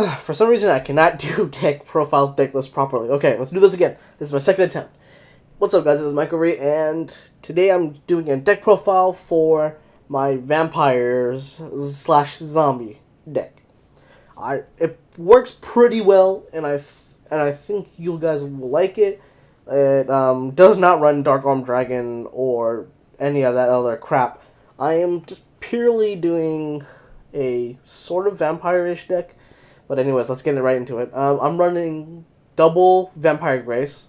For some reason, I cannot do deck profiles, deck lists properly. Okay, let's do this again. This is my second attempt. What's up, guys? This is Michael Ree, and today I'm doing a deck profile for my vampires / zombie deck. It works pretty well, and I think you guys will like it. It does not run Dark Armed Dragon or any of that other crap. I am just purely doing a sort of vampire-ish deck. But anyways, let's get right into it. I'm running double Vampire Grace,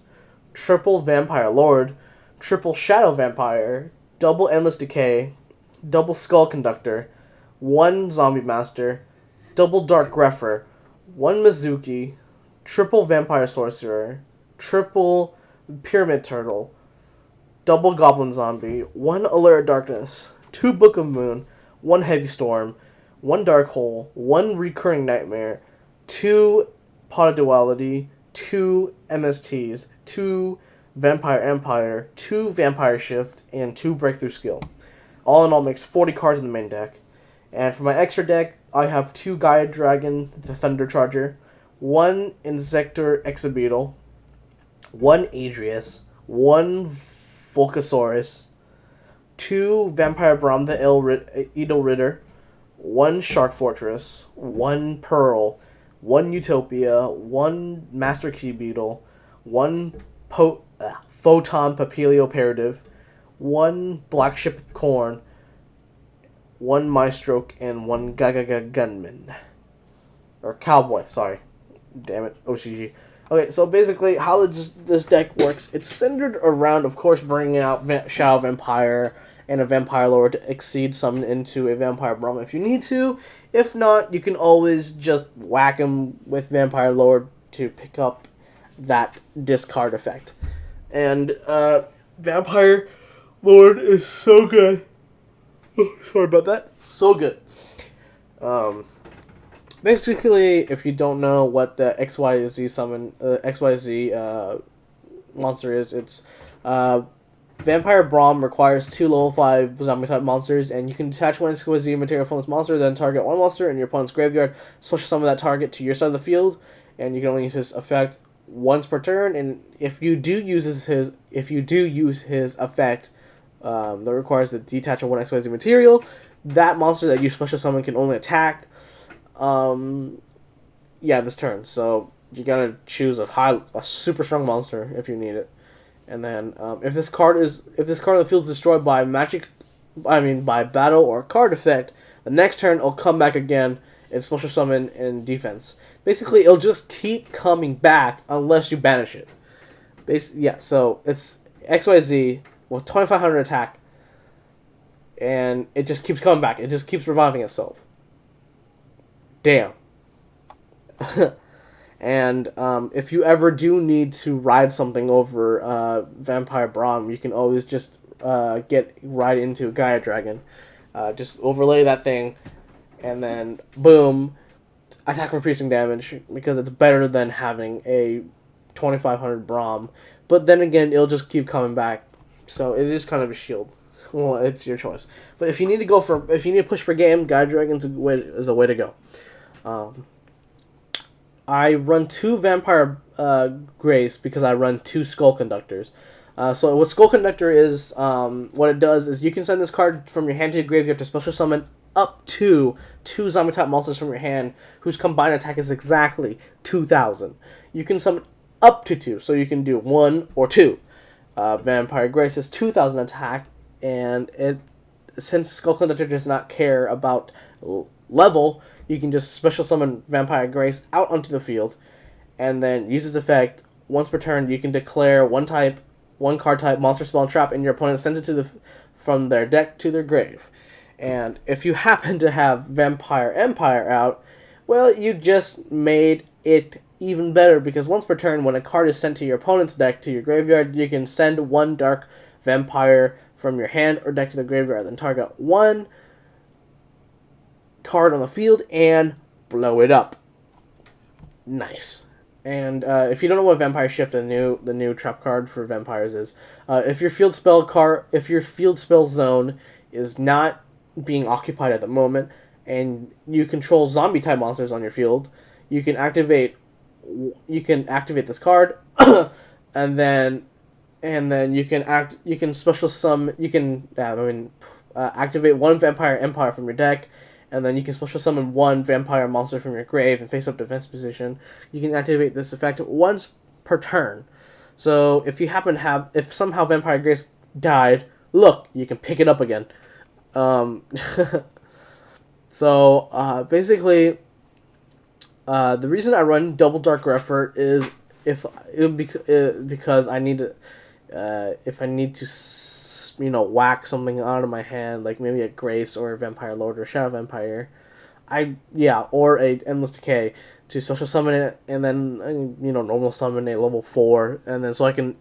triple Vampire Lord, triple Shadow Vampire, double Endless Decay, double Skull Conductor, one Zombie Master, double Dark Grepher, one Mezuki, triple Vampire Sorcerer, triple Pyramid Turtle, double Goblin Zombie, one Allure of Darkness, two Book of Moon, one Heavy Storm, one Dark Hole, one Recurring Nightmare, two Pot of Duality, two MSTs, two Vampire Empire, two Vampire Shift, and two Breakthrough Skill. All in all makes 40 cards in the main deck. And for my extra deck, I have two Gaia Dragon, the Thunder Charger, one Inzektor Exa-Beetle, one Adrius, one Volcasaurus, two Vampire Braum, the Edel Ritter, one Shark Fortress, one Pearl, one Utopia, one Master Key Beetle, one Photon Papilioperative, one Black Ship of Corn, one Maestroke, and one Gaga Gunman. Or Cowboy, sorry. Damn it, OCG. Okay, so basically how this deck works, it's centered around, of course, bringing out Shadow Vampire and a Vampire Lord to exceed summon into a Vampire Braum if you need to. If not, you can always just whack him with Vampire Lord to pick up that discard effect. And Vampire Lord is so good. Oh, sorry about that. So good. Basically, if you don't know what the XYZ monster is, it's Vampire Braum requires two level 5 zombie type monsters, and you can detach one XYZ material from this monster, then target one monster in your opponent's graveyard, special summon that target to your side of the field, and you can only use this effect once per turn. And if you do use his effect that requires the detach of one XYZ material, that monster that you special summon can only attack this turn. So you gotta choose a super strong monster if you need it. And then if this card of the field is destroyed by by battle or card effect, the next turn it'll come back again and special summon in defense. Basically, it'll just keep coming back unless you banish it. So it's XYZ with 2500 attack, and it just keeps coming back. It just keeps reviving itself. Damn. And if you ever do need to ride something over Vampire Braum, you can always just get right into Gaia Dragon. Just overlay that thing, and then boom, attack for piercing damage, because it's better than having a 2500 Braum. But then again, it'll just keep coming back, so it is kind of a shield. Well, it's your choice. But if you need to push for game, Gaia Dragon's is the way to go. I run two Vampire Grace because I run two Skull Conductors. So what Skull Conductor is, what it does is you can send this card from your hand to your graveyard to special summon up to two zombie type monsters from your hand whose combined attack is exactly 2,000. You can summon up to 2, so you can do 1 or 2. Vampire Grace is 2,000 attack, and since Skull Conductor does not care about level, you can just special summon Vampire Grace out onto the field, and then use its effect. Once per turn, you can declare one card type monster, spell, and trap, and your opponent sends it from their deck to their grave. And if you happen to have Vampire Empire out, well, you just made it even better, because once per turn, when a card is sent to your opponent's deck to your graveyard, you can send one Dark Vampire from your hand or deck to the graveyard, then target one card on the field and blow it up. Nice. And if you don't know what Vampire Shift, the new trap card for vampires is, if your field spell zone is not being occupied at the moment, and you control zombie type monsters on your field, you can activate this card, and then you can special summon, activate one Vampire Empire from your deck, and then you can special summon one Vampire monster from your grave in face-up defense position. You can activate this effect once per turn. So if somehow Vampire Grace died, look, you can pick it up again. Basically, the reason I run double Dark Grepher is because I need to, if I need to, whack something out of my hand, like maybe a Grace or a Vampire Lord or Shadow Vampire, or a Endless Decay, to special summon it, and then normal summon a level 4, and then so I can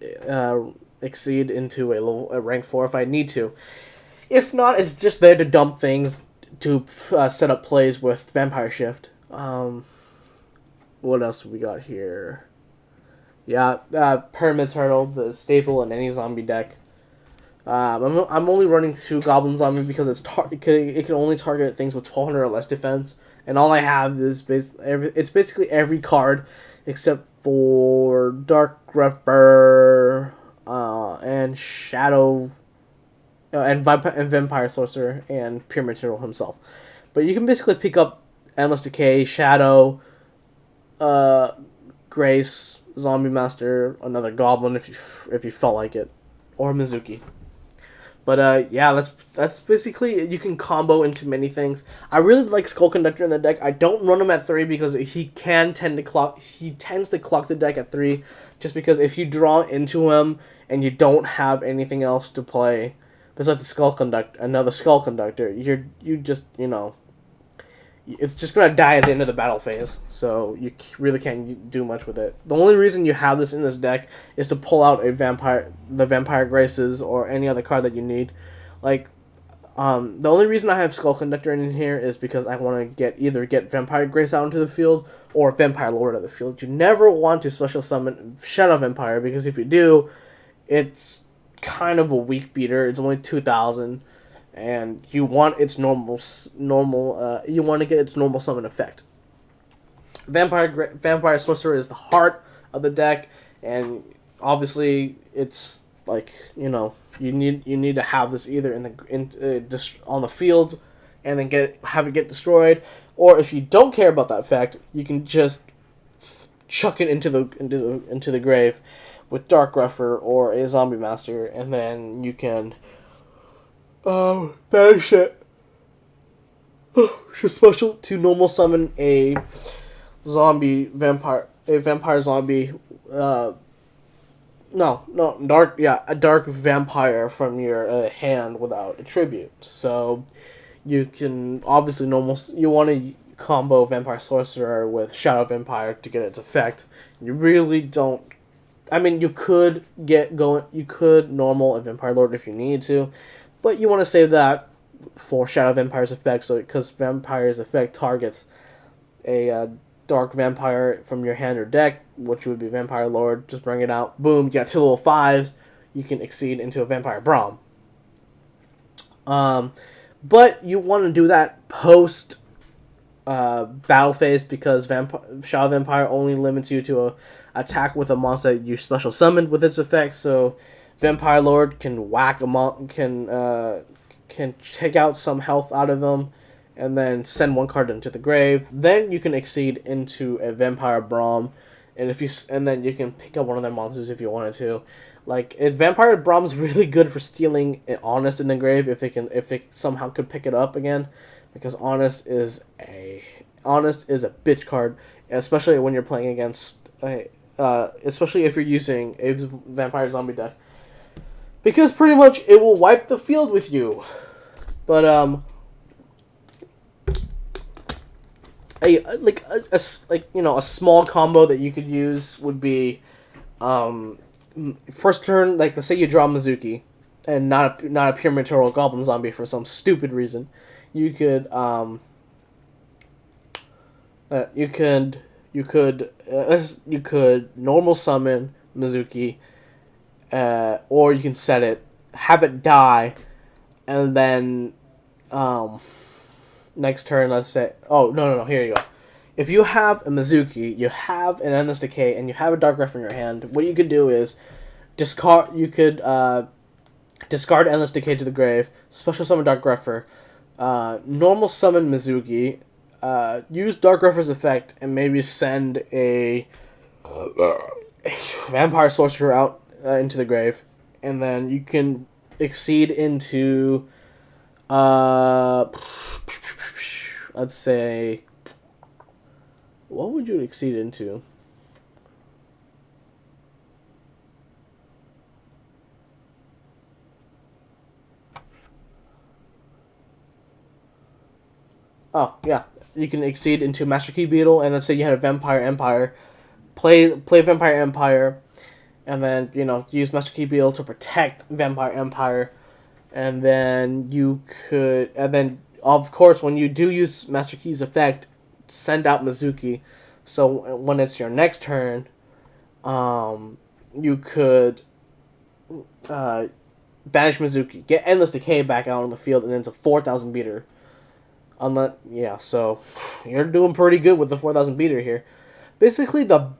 exceed into a rank 4 if I need to. If not, it's just there to dump things to set up plays with Vampire Shift. What else we got here? Pyramid Turtle, the staple in any zombie deck. I'm only running 2 Goblin Zombie because it can only target things with 1200 or less defense, and all I have is basically every card except for Dark Grepher, and Shadow, and Vampire Sorcerer, and Pyramid Turtle himself. But you can basically pick up Endless Decay, Shadow, Grace, Zombie Master, another Goblin if you felt like it, or Mezuki. But that's basically, you can combo into many things. I really like Skull Conductor in the deck. I don't run him at 3 because he tends to clock the deck at 3, just because if you draw into him and you don't have anything else to play besides another Skull Conductor, it's just gonna die at the end of the battle phase, so you really can't do much with it. The only reason you have this in this deck is to pull out the Vampire Graces or any other card that you need. The only reason I have Skull Conductor in here is because I want to either get Vampire Grace out into the field or Vampire Lord out of the field. You never want to special summon Shadow Vampire, because if you do, it's kind of a weak beater. It's only 2,000. And you want its normal you want to get its normal summon effect. Vampire Sorcerer is the heart of the deck, and obviously it's you need to have this either on the field, and then have it get destroyed, or if you don't care about that effect, you can just chuck it into the grave with Dark Grepher or a Zombie Master, and then you can banish it. Just special to normal summon a vampire zombie. A dark vampire from your hand without a tribute. So you can obviously you want to combo Vampire Sorcerer with Shadow Vampire to get its effect. You really don't. I mean, you could normal a Vampire Lord if you need to, but you want to save that for Shadow Vampire's effect, because Vampire's effect targets a Dark Vampire from your hand or deck, which would be Vampire Lord. Just bring it out. Boom, you got 2 level 5s. You can exceed into a Vampire Braum. But you want to do that post battle phase, because Shadow Vampire only limits you to a attack with a monster that you special summoned with its effects. So Vampire Lord can can take out some health out of them, and then send 1 card into the grave. Then you can exceed into a Vampire Braum, and then you can pick up one of their monsters if you wanted to. Vampire Braum's really good for stealing Honest in the grave if it somehow could pick it up again, because Honest is a bitch card, especially when you're playing against especially if you're using a Vampire Zombie deck, because pretty much it will wipe the field with you. But a small combo that you could use would be first turn, let's say you draw Mezuki and not a Pyramid Turtle Goblin Zombie for some stupid reason. You could normal summon Mezuki, or you can set it, have it die, and then next turn, let's say, here you go. if you have a Mezuki, you have an Endless Decay, and you have a Dark Grepher in your hand, what you could do is discard. You could discard Endless Decay to the grave, special summon Dark Grepher, normal summon Mezuki, use Dark Grepher's effect, and maybe send a Vampire Sorcerer out into the grave, and then you can exceed into, let's say, what would you exceed into? Oh, yeah. You can exceed into Master Key Beetle, and let's say you had a Vampire Empire. Play Vampire Empire, and then, use Master Key Beetle to protect Vampire Empire. And then of course, when you do use Master Key's effect, send out Mezuki. So when it's your next turn, you could banish Mezuki, get Endless Decay back out on the field, and then it's a 4,000 beater. So you're doing pretty good with the 4,000 beater here. Basically, the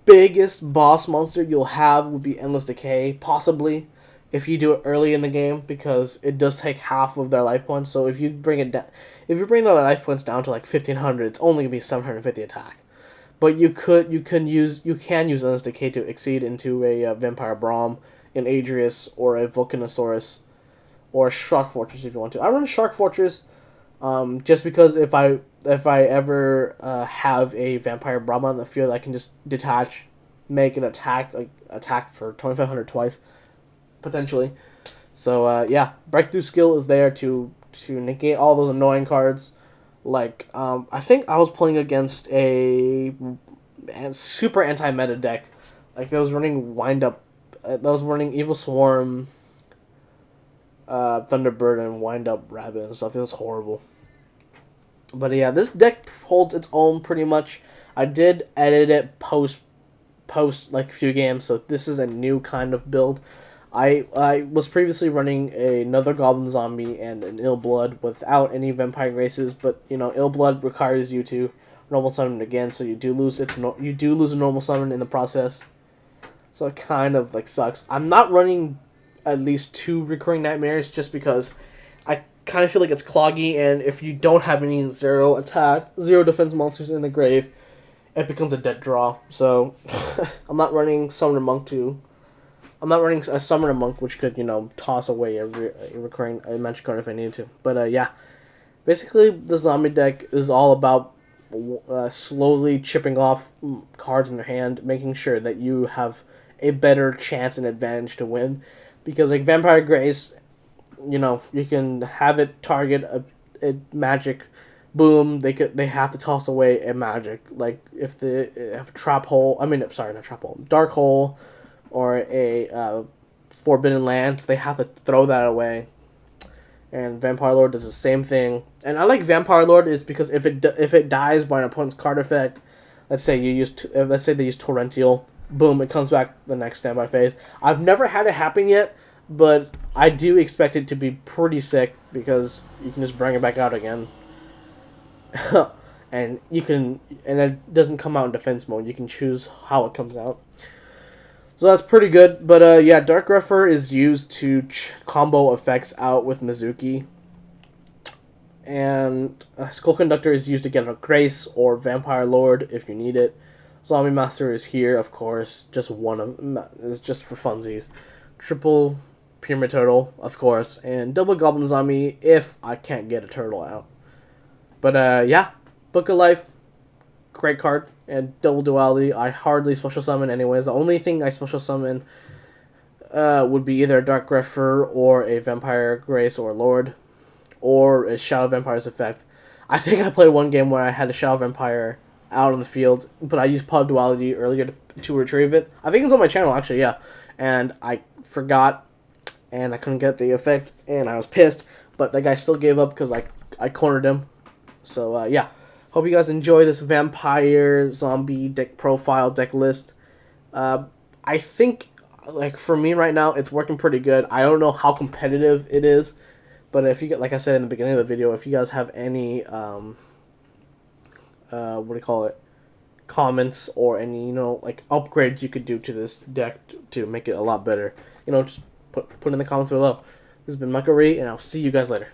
biggest boss monster you'll have would be Endless Decay, possibly, if you do it early in the game, because it does take half of their life points. So if you bring it down, if you bring their life points down to like 1,500, it's only gonna be 750 attack. But you can use Endless Decay to exceed into a Vampire Braum, an Adrius, or a Volcanosaurus, or a Shark Fortress if you want to. I run Shark Fortress, just because if I ever have a Vampire Braum on the field, I can just detach, make an attack for 2,500 twice, potentially. So yeah, Breakthrough skill is there to negate all those annoying cards. Like, I think I was playing against a super anti-meta deck. Like, that was running Evil Swarm, Thunderbird, and Wind-Up Rabbit and stuff. It was horrible. But yeah, this deck holds its own pretty much. I did edit it post like a few games, so this is a new kind of build. I was previously running another Goblin Zombie and an Ill Blood without any Vampire Graces, but Ill Blood requires you to normal summon it again, so you do lose a normal summon in the process. So it kind of like sucks. I'm not running at least 2 Recurring Nightmares just because I kind of feel like it's cloggy, and if you don't have any 0 defense monsters in the grave, it becomes a dead draw. So I'm not running Summoner Monk 2. I'm not running a Summoner Monk, which could, toss away a recurring magic card if I needed to. But, yeah. Basically, the zombie deck is all about slowly chipping off cards in your hand, making sure that you have a better chance and advantage to win. Because, like, Vampire Grace, you can have it target a magic. Boom, they have to toss away a magic. Like, if they have a Trap Hole... not Trap Hole. Dark Hole... or a Forbidden Lance, they have to throw that away. And Vampire Lord does the same thing. And I like Vampire Lord is because if it dies by an opponent's card effect, let's say they use Torrential, boom, it comes back the next standby phase. I've never had it happen yet, but I do expect it to be pretty sick because you can just bring it back out again. and it doesn't come out in defense mode. You can choose how it comes out. So that's pretty good, but yeah, Dark Grepher is used to combo effects out with Mezuki. And Skull Conductor is used to get a Grace or Vampire Lord if you need it. Zombie Master is here, of course, it's just for funsies. Triple Pyramid Turtle, of course, and double Goblin Zombie if I can't get a turtle out. But yeah, Book of Life, great card. And Double Duality, I hardly special summon anyways. The only thing I special summon would be either a Dark Grepher or a Vampire Grace or Lord, or a Shadow Vampire's effect. I think I played one game where I had a Shadow Vampire out on the field, but I used Pot of Duality earlier to retrieve it. I think it's on my channel, actually, yeah. And I forgot, and I couldn't get the effect, and I was pissed, but that guy still gave up because I cornered him. So, yeah. Hope you guys enjoy this Vampire Zombie deck profile, deck list. I think, like, for me right now, it's working pretty good. I don't know how competitive it is, but if you get, like I said in the beginning of the video, if you guys have any what do you call it, comments or any, you know, like upgrades you could do to this deck to make it a lot better. You know, just put in the comments below. This has been Michael Ree, and I'll see you guys later.